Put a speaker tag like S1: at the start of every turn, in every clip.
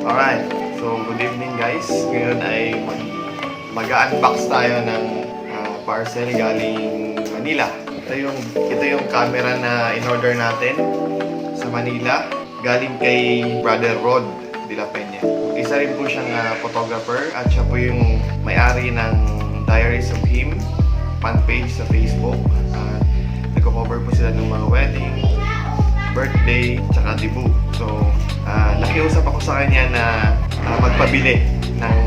S1: Alright, so good evening guys. Ngayon ay mag-unbox tayo ng parcel galing Manila. Ito yung camera na in-order natin sa Manila. Galing kay Brother Rod de la Peña. Isa rin po siyang photographer at siya po yung may-ari ng Diaries of Him fan page sa Facebook. Nagko-cover po sila ng mga wedding, birthday, tsaka debut. So, nakiusap ako sa kanya na magpabili ng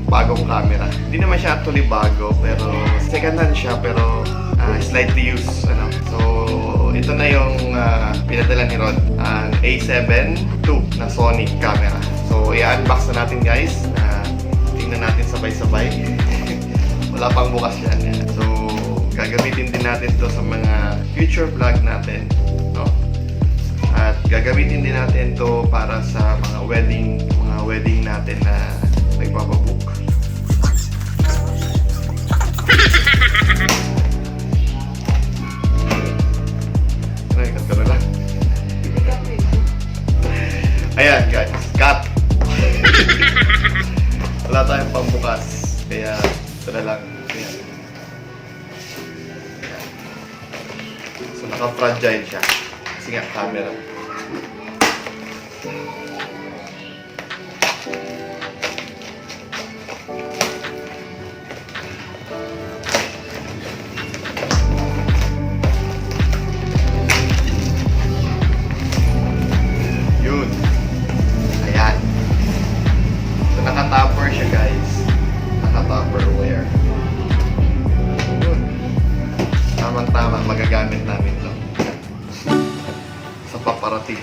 S1: bagong camera. Hindi naman siya actually bago, pero second hand siya, pero slightly used. So, ito na yung pinadala ni Rod, ang a7ii na Sony camera. So, i-unbox na natin guys. Tingnan natin sabay-sabay. Wala pang bukas yan. So, gagamitin din natin to sa mga future vlog natin. No? At gagamitin din natin to para sa mga wedding natin na nagpapabook. Ayan guys, cut! Wala tayong pambukas, kaya ito na lang. Ayan. So naka-fragile siya. Kasi nga, camera. Yun. Ayan. So naka-topper siya guys. Naka-tupperware. Yun. Tamang-tama, magagamit namin ito sa paparating.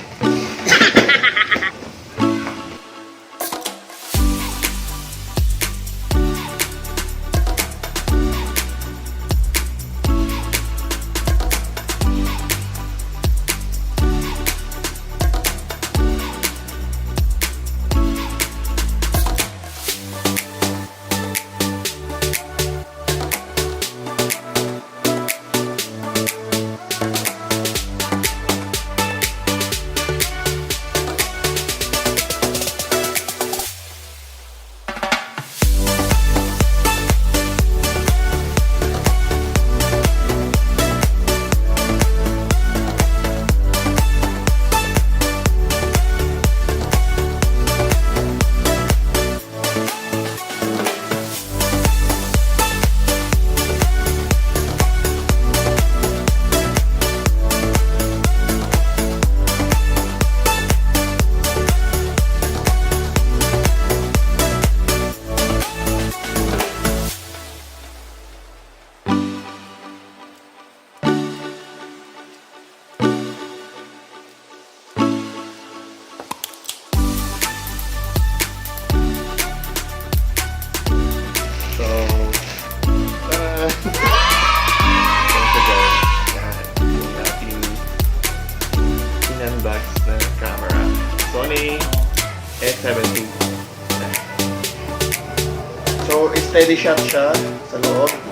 S1: Unbox na camera. Sony a7ii. So, steady shot siya sa loob.